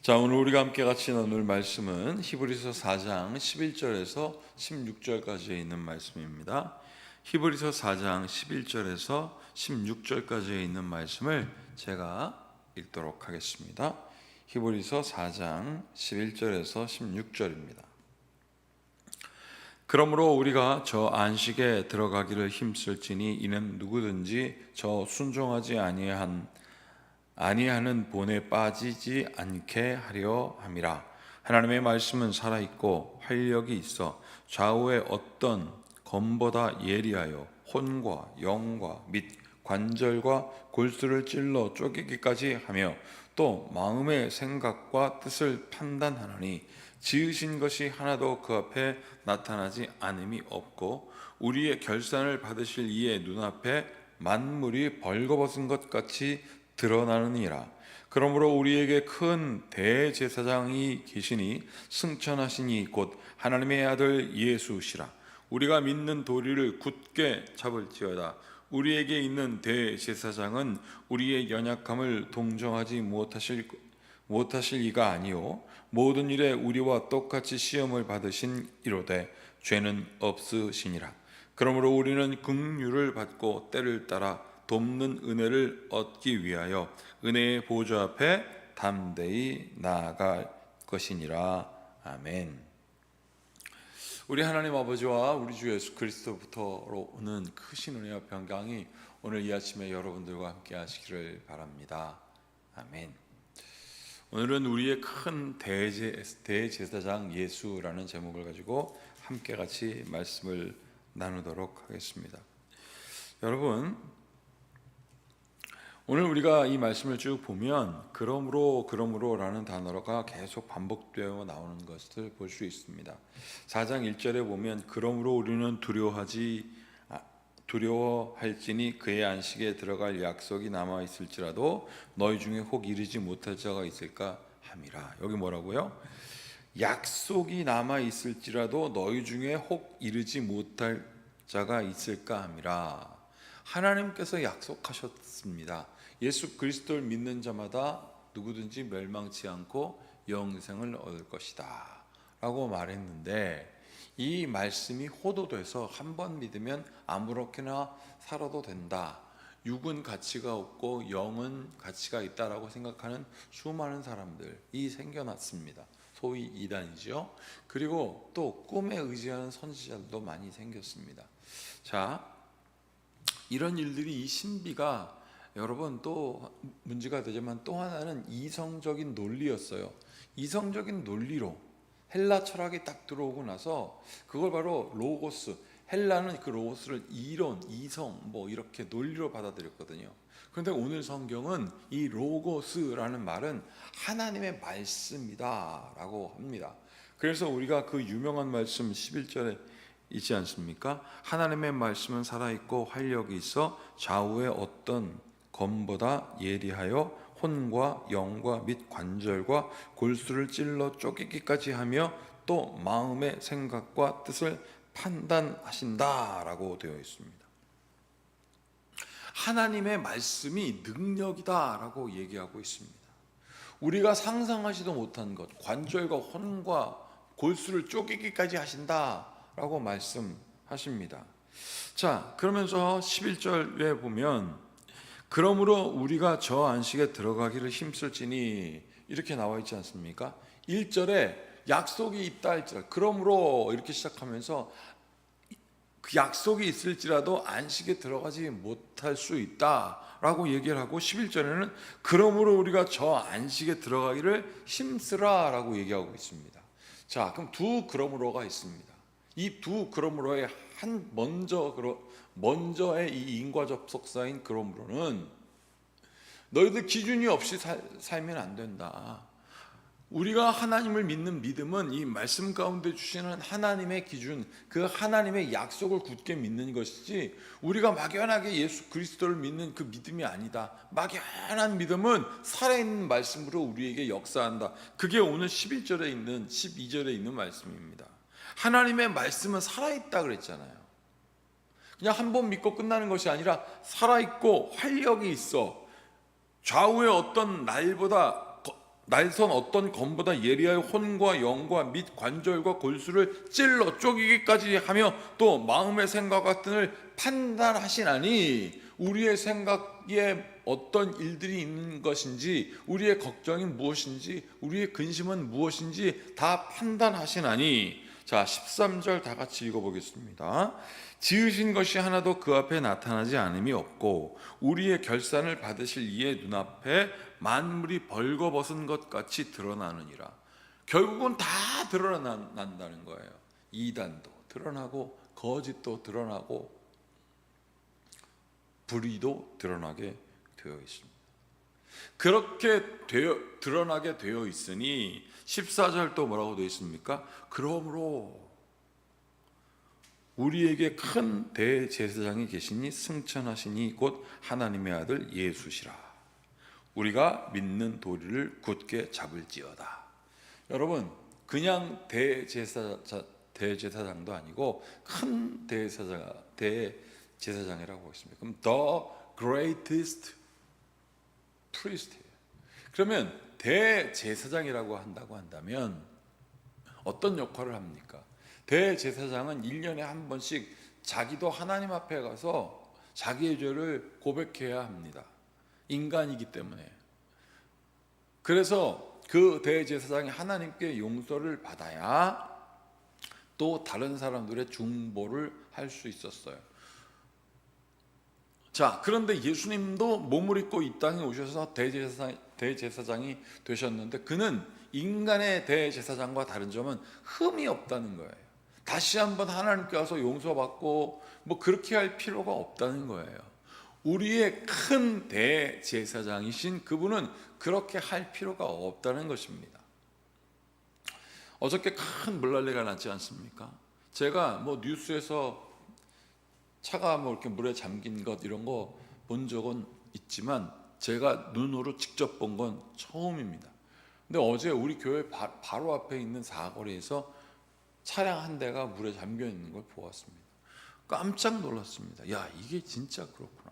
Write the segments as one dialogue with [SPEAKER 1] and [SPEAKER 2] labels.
[SPEAKER 1] 자, 오늘 우리가 함께 같이 나눌 말씀은 히브리서 4장 11절에서 16절까지 있는 말씀입니다. 히브리서 4장 11절에서 16절까지 있는 말씀을 제가 읽도록 하겠습니다. 히브리서 4장 11절에서 16절입니다. 그러므로 우리가 저 안식에 들어가기를 힘쓸지니 이는 누구든지 저 순종하지 아니하는 본에 빠지지 않게 하려 함이라. 하나님의 말씀은 살아있고 활력이 있어 좌우의 어떤 검보다 예리하여 혼과 영과 및 관절과 골수를 찔러 쪼개기까지 하며 또 마음의 생각과 뜻을 판단하나니 지으신 것이 하나도 그 앞에 나타나지 않음이 없고 우리의 결산을 받으실 이의 눈앞에 만물이 벌거벗은 것 같이 드러나느니라. 그러므로 우리에게 큰 대제사장이 계시니 승천하시니 곧 하나님의 아들 예수시라. 우리가 믿는 도리를 굳게 잡을지어다. 우리에게 있는 대제사장은 우리의 연약함을 동정하지 못하실 이가 아니요 모든 일에 우리와 똑같이 시험을 받으신 이로되 죄는 없으시니라. 그러므로 우리는 긍휼을 받고 때를 따라 돕는 은혜를 얻기 위하여 은혜의 보좌 앞에 담대히 나아갈 것이니라. 아멘. 우리 하나님 아버지와 우리 주 예수 그리스도부터로 오는 크신 은혜와 평강이 오늘 이 아침에 여러분들과 함께 하시기를 바랍니다. 아멘. 오늘은 우리의 큰 대제사장 예수라는 제목을 가지고 함께 같이 말씀을 나누도록 하겠습니다. 여러분, 오늘 우리가 이 말씀을 쭉 보면 그러므로라는 단어가 계속 반복되어 나오는 것을 볼 수 있습니다. 4장 1절에 보면 그러므로 우리는 두려워할지니 그의 안식에 들어갈 약속이 남아 있을지라도 너희 중에 혹 이르지 못할 자가 있을까 함이라. 여기 뭐라고요? 약속이 남아 있을지라도 너희 중에 혹 이르지 못할 자가 있을까 함이라. 하나님께서 약속하셨습니다. 예수 그리스도를 믿는 자마다 누구든지 멸망치 않고 영생을 얻을 것이다 라고 말했는데, 이 말씀이 호도돼서 한 번 믿으면 아무렇게나 살아도 된다, 육은 가치가 없고 영은 가치가 있다라고 생각하는 수많은 사람들이 생겨났습니다. 소위 이단이죠. 그리고 또 꿈에 의지하는 선지자들도 많이 생겼습니다. 자, 이런 일들이, 이 신비가 여러분 또 문제가 되지만 또 하나는 이성적인 논리였어요. 이성적인 논리로 헬라 철학이 딱 들어오고 나서 그걸 바로 로고스, 헬라는 그 로고스를 이론, 이성 뭐 이렇게 논리로 받아들였거든요. 그런데 오늘 성경은 이 로고스라는 말은 하나님의 말씀이다 라고 합니다. 그래서 우리가 그 유명한 말씀 11절에 있지 않습니까? 하나님의 말씀은 살아있고 활력이 있어 좌우의 어떤 검보다 예리하여 혼과 영과 및 관절과 골수를 찔러 쪼개기까지 하며 또 마음의 생각과 뜻을 판단하신다라고 되어 있습니다. 하나님의 말씀이 능력이다라고 얘기하고 있습니다. 우리가 상상하지도 못한 것, 관절과 혼과 골수를 쪼개기까지 하신다라고 말씀하십니다. 자, 그러면서 11절에 보면 그러므로 우리가 저 안식에 들어가기를 힘쓸지니 이렇게 나와 있지 않습니까? 1절에 약속이 있다 할지라도, 그러므로 이렇게 시작하면서 그 약속이 있을지라도 안식에 들어가지 못할 수 있다라고 얘기를 하고, 11절에는 그러므로 우리가 저 안식에 들어가기를 힘쓰라 라고 얘기하고 있습니다. 자, 그럼 두 그러므로가 있습니다. 이 두 그러므로의 먼저의 이 인과접속사인 그러므로는 너희들 기준이 없이 살면 안 된다. 우리가 하나님을 믿는 믿음은 이 말씀 가운데 주시는 하나님의 기준, 그 하나님의 약속을 굳게 믿는 것이지 우리가 막연하게 예수 그리스도를 믿는 그 믿음이 아니다. 막연한 믿음은 살아있는 말씀으로 우리에게 역사한다. 그게 오늘 11절에 있는 12절에 있는 말씀입니다. 하나님의 말씀은 살아있다 그랬잖아요. 그냥 한 번 믿고 끝나는 것이 아니라 살아있고 활력이 있어 좌우의 어떤 날보다 날선 어떤 검보다 예리하여 혼과 영과 및 관절과 골수를 찔러 쪼개기까지 하며 또 마음의 생각 같은 을 판단하시나니, 우리의 생각에 어떤 일들이 있는 것인지, 우리의 걱정이 무엇인지, 우리의 근심은 무엇인지 다 판단하시나니. 자, 13절 다 같이 읽어보겠습니다. 지으신 것이 하나도 그 앞에 나타나지 않음이 없고 우리의 결산을 받으실 이의 눈앞에 만물이 벌거벗은 것 같이 드러나느니라. 결국은 다 드러난다는 거예요. 이단도 드러나고 거짓도 드러나고 불의도 드러나게 되어 있습니다. 그렇게 드러나게 되어 있으니 14절 또 뭐라고 되어 있습니까? 그러므로 우리에게 큰 대제사장이 계시니 승천하시니 곧 하나님의 아들 예수시라. 우리가 믿는 도리를 굳게 잡을지어다. 여러분, 그냥 대제사장도 아니고 큰 대제사장이라고 했습니다. 그럼 the greatest priest. 그러면 대제사장이라고 한다면 어떤 역할을 합니까? 대제사장은 1년에 한 번씩 자기도 하나님 앞에 가서 자기의 죄를 고백해야 합니다. 인간이기 때문에. 그래서 그 대제사장이 하나님께 용서를 받아야 또 다른 사람들의 중보를 할 수 있었어요. 자, 그런데 예수님도 몸을 입고 이 땅에 오셔서 대제사장이 되셨는데 그는 인간의 대제사장과 다른 점은 흠이 없다는 거예요. 다시 한번 하나님께 와서 용서받고 뭐 그렇게 할 필요가 없다는 거예요. 우리의 큰 대제사장이신 그분은 그렇게 할 필요가 없다는 것입니다. 어저께 큰 물난리가 났지 않습니까? 제가 뭐 뉴스에서 차가 뭐 이렇게 물에 잠긴 것 이런 거 본 적은 있지만 제가 눈으로 직접 본 건 처음입니다. 근데 어제 우리 교회 바로 앞에 있는 사거리에서 차량 한 대가 물에 잠겨 있는 걸 보았습니다. 깜짝 놀랐습니다. 야, 이게 진짜 그렇구나.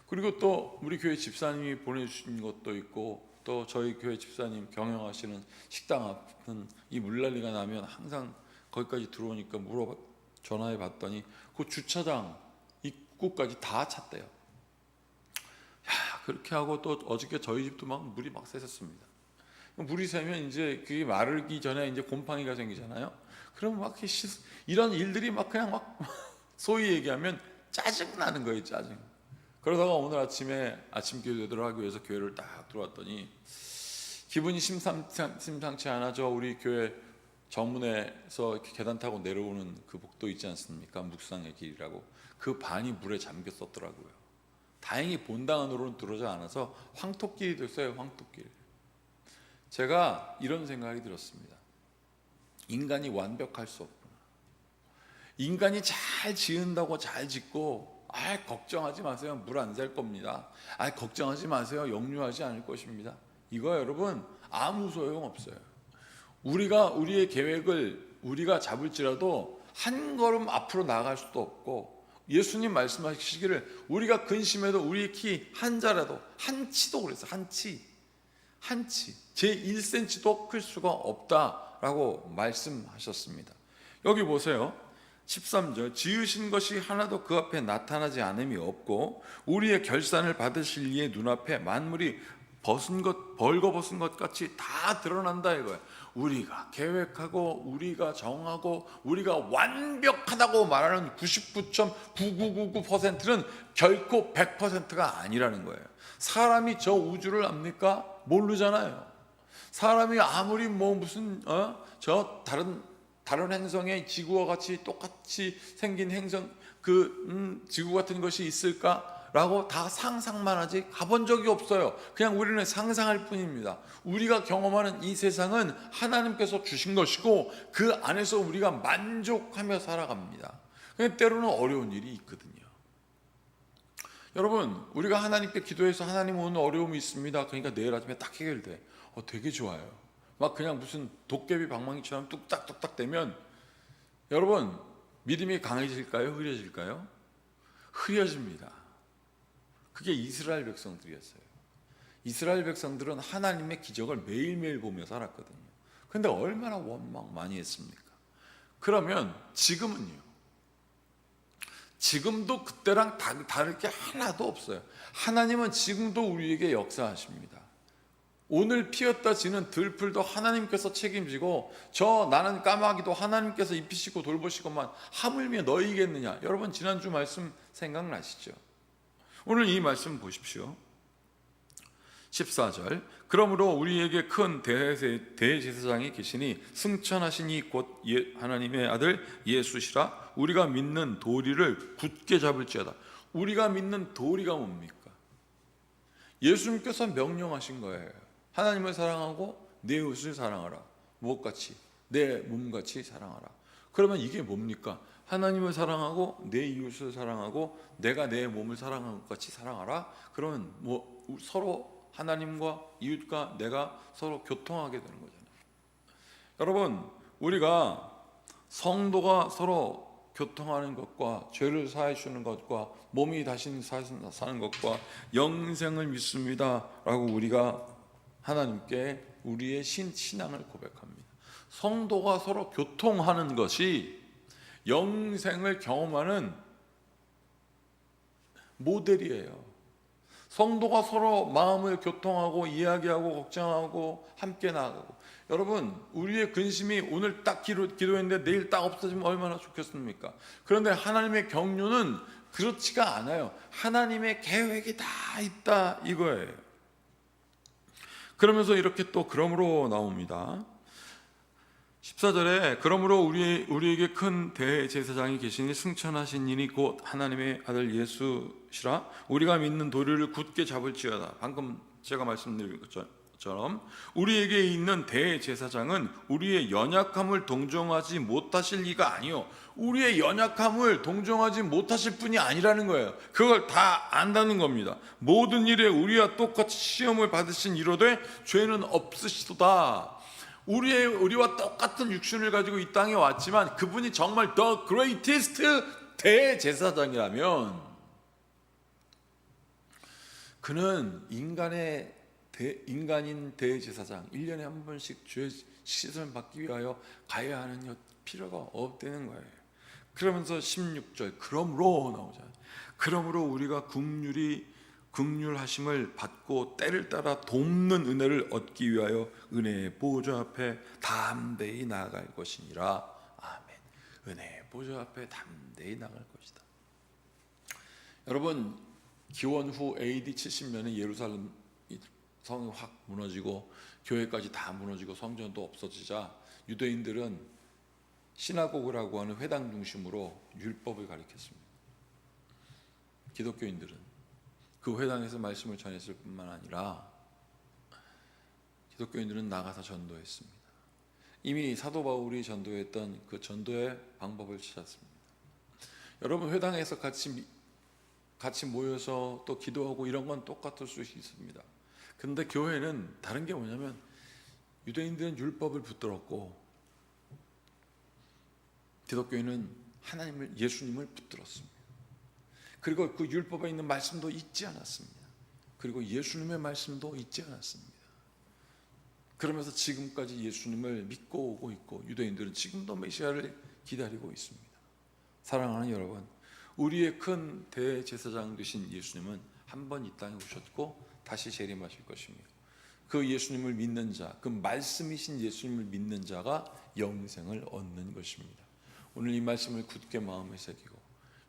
[SPEAKER 1] 그리고 또 우리 교회 집사님이 보내주신 것도 있고 또 저희 교회 집사님 경영하시는 식당 앞은 이 물난리가 나면 항상 거기까지 들어오니까 전화해 봤더니 그 주차장 입구까지 다 찼대요. 야, 그렇게 하고 또 어저께 저희 집도 막 물이 막 새셨습니다. 물이 새면 이제 그게 마르기 전에 이제 곰팡이가 생기잖아요. 그럼 막 이런 일들이 막 그냥 막 소위 얘기하면 짜증 나는 거예요, 짜증. 그러다가 오늘 아침에 아침 기도를 하기 위해서 교회를 딱 들어왔더니 기분이 심상치 않아. 저 우리 교회 정문에서 이렇게 계단 타고 내려오는 그 복도 있지 않습니까? 묵상의 길이라고. 그 반이 물에 잠겼었더라고요. 다행히 본당 안으로는 들어오지 않아서 황토길이 됐어요. 황토길. 제가 이런 생각이 들었습니다. 인간이 완벽할 수 없구나. 인간이 잘 지은다고 잘 짓고 걱정하지 마세요. 물 안 셀 겁니다. 걱정하지 마세요. 역류하지 않을 것입니다. 이거 여러분 아무 소용 없어요. 우리가 우리의 계획을 우리가 잡을지라도 한 걸음 앞으로 나아갈 수도 없고 예수님 말씀하시기를 우리가 근심해도 우리의 키 한 자라도 한 치도 그랬어요. 한 치 제 1cm도 클 수가 없다라고 말씀하셨습니다. 여기 보세요. 13절 지으신 것이 하나도 그 앞에 나타나지 않음이 없고 우리의 결산을 받으실 이의 눈앞에 만물이 벌거벗은 것 같이 다 드러난다 이거예요. 우리가 계획하고 우리가 정하고 우리가 완벽하다고 말하는 99.9999%는 결코 100%가 아니라는 거예요. 사람이 저 우주를 압니까? 모르잖아요. 사람이 아무리 뭐 무슨 저 다른 행성에 지구와 같이 똑같이 생긴 행성 지구 같은 것이 있을까라고 다 상상만 하지 가본 적이 없어요. 그냥 우리는 상상할 뿐입니다. 우리가 경험하는 이 세상은 하나님께서 주신 것이고 그 안에서 우리가 만족하며 살아갑니다. 근데 때로는 어려운 일이 있거든요. 여러분, 우리가 하나님께 기도해서 하나님 오늘 어려움이 있습니다. 그러니까 내일 아침에 딱 해결돼. 되게 좋아요. 막 그냥 무슨 도깨비 방망이처럼 뚝딱뚝딱 되면 여러분 믿음이 강해질까요? 흐려질까요? 흐려집니다. 그게 이스라엘 백성들이었어요. 이스라엘 백성들은 하나님의 기적을 매일매일 보며 살았거든요. 근데 얼마나 원망 많이 했습니까? 그러면 지금은요? 지금도 그때랑 다를 게 하나도 없어요. 하나님은 지금도 우리에게 역사하십니다. 오늘 피었다 지는 들풀도 하나님께서 책임지고 나는 까마귀도 하나님께서 입히시고 돌보시고만 하물며 너희겠느냐. 여러분 지난주 말씀 생각나시죠? 오늘 이 말씀 보십시오. 14절 그러므로 우리에게 큰 대제사장이 계시니 승천하시니 곧 하나님의 아들 예수시라. 우리가 믿는 도리를 굳게 잡을지어다. 우리가 믿는 도리가 뭡니까? 예수님께서 명령하신 거예요. 하나님을 사랑하고 내 이웃을 사랑하라. 무엇같이? 내 몸같이 사랑하라. 그러면 이게 뭡니까? 하나님을 사랑하고 내 이웃을 사랑하고 내가 내 몸을 사랑하는 것 같이 사랑하라. 그러면 서로 하나님과 이웃과 내가 서로 교통하게 되는 거잖아요. 여러분 우리가 성도가 서로 교통하는 것과 죄를 사해 주는 것과 몸이 다시 사는 것과 영생을 믿습니다 라고 우리가 하나님께 우리의 신앙을 고백합니다. 성도가 서로 교통하는 것이 영생을 경험하는 모델이에요. 성도가 서로 마음을 교통하고 이야기하고 걱정하고 함께 나아가고. 여러분 우리의 근심이 오늘 딱 기도했는데 내일 딱 없어지면 얼마나 좋겠습니까? 그런데 하나님의 경륜은 그렇지가 않아요. 하나님의 계획이 다 있다 이거예요. 그러면서 이렇게 또 그러므로 나옵니다. 14절에 그러므로 우리에게 큰 대제사장이 계시니 승천하신 이니 곧 하나님의 아들 예수시라. 우리가 믿는 도리를 굳게 잡을지어다. 방금 제가 말씀드린 것처럼 우리에게 있는 대제사장은 우리의 연약함을 동정하지 못하실 리가 아니요, 우리의 연약함을 동정하지 못하실 분이 아니라는 거예요. 그걸 다 안다는 겁니다. 모든 일에 우리와 똑같이 시험을 받으신 이로되 죄는 없으시도다. 우리와 똑같은 육신을 가지고 이 땅에 왔지만 그분이 정말 the greatest 대제사장이라면 그는 인간인 대제사장 1년에 한 번씩 죄 씻음을 받기 위하여 가야 하는 필요가 없다는 거예요. 그러면서 16절 그러므로 나오잖아요. 그러므로 우리가 긍휼하심을 받고 때를 따라 돕는 은혜를 얻기 위하여 은혜의 보좌 앞에 담대히 나아갈 것이니라. 아멘. 은혜의 보좌 앞에 담대히 나갈 것이다. 여러분 기원 후 AD 70년에 예루살렘 성이 확 무너지고 교회까지 다 무너지고 성전도 없어지자 유대인들은 시나고그라고 하는 회당 중심으로 율법을 가르쳤습니다. 기독교인들은 그 회당에서 말씀을 전했을 뿐만 아니라 기독교인들은 나가서 전도했습니다. 이미 사도 바울이 전도했던 그 전도의 방법을 찾았습니다. 여러분 회당에서 같이 모여서 또 기도하고 이런 건 똑같을 수 있습니다. 그런데 교회는 다른 게 뭐냐면 유대인들은 율법을 붙들었고 기독교인은 예수님을 붙들었습니다. 그리고 그 율법에 있는 말씀도 잊지 않았습니다. 그리고 예수님의 말씀도 잊지 않았습니다. 그러면서 지금까지 예수님을 믿고 오고 있고 유대인들은 지금도 메시아를 기다리고 있습니다. 사랑하는 여러분, 우리의 큰 대제사장 되신 예수님은 한 번 이 땅에 오셨고 다시 재림하실 것입니다. 그 예수님을 믿는 자, 그 말씀이신 예수님을 믿는 자가 영생을 얻는 것입니다. 오늘 이 말씀을 굳게 마음에 새기고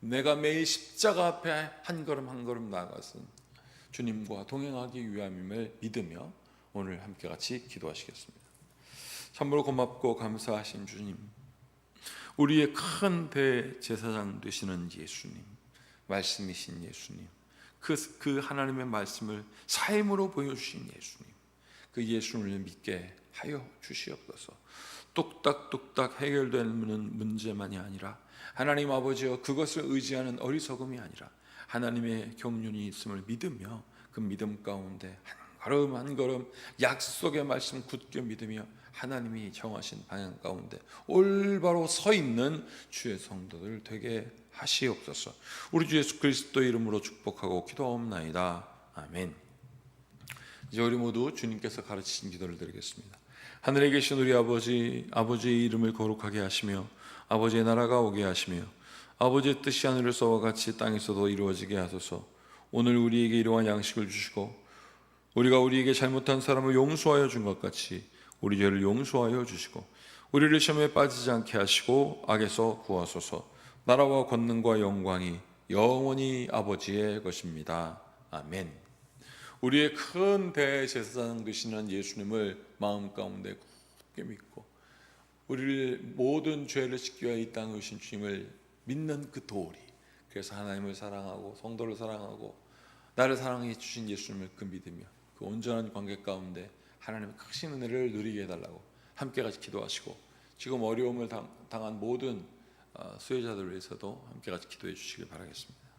[SPEAKER 1] 내가 매일 십자가 앞에 한 걸음 한 걸음 나아가서 주님과 동행하기 위함임을 믿으며 오늘 함께 같이 기도하시겠습니다. 참으로 고맙고 감사하신 주님, 우리의 큰 대제사장 되시는 예수님, 말씀이신 예수님, 그 하나님의 말씀을 삶으로 보여주신 예수님, 그 예수님을 믿게 하여 주시옵소서. 뚝딱뚝딱 해결되는 문제만이 아니라 하나님 아버지여 그것을 의지하는 어리석음이 아니라 하나님의 경륜이 있음을 믿으며 그 믿음 가운데 한 걸음 한 걸음 약속의 말씀 굳게 믿으며 하나님이 정하신 방향 가운데 올바로 서 있는 주의 성도들 되게 하시옵소서. 우리 주 예수 그리스도 이름으로 축복하고 기도하옵나이다. 아멘. 이제 우리 모두 주님께서 가르치신 기도를 드리겠습니다. 하늘에 계신 우리 아버지, 아버지의 이름을 거룩하게 하시며 아버지의 나라가 오게 하시며 아버지의 뜻이 하늘에서와 같이 땅에서도 이루어지게 하소서. 오늘 우리에게 일용할 양식을 주시고 우리가 우리에게 잘못한 사람을 용서하여 준 것 같이 우리 죄를 용서하여 주시고 우리를 시험에 빠지지 않게 하시고 악에서 구하소서. 나라와 권능과 영광이 영원히 아버지의 것입니다. 아멘. 우리의 큰 대제사장 되시는 예수님을 마음 가운데 굳게 믿고 우리를 모든 죄를 씻기 위하여 이 땅에 오신 주님을 믿는 그 도리, 그래서 하나님을 사랑하고 성도를 사랑하고 나를 사랑해 주신 예수님을 그 믿으며 그 온전한 관계 가운데 하나님의 크신 은혜를 누리게 해달라고 함께 같이 기도하시고, 지금 어려움을 당한 모든 수혜자들을 위해서도 함께 같이 기도해 주시길 바라겠습니다.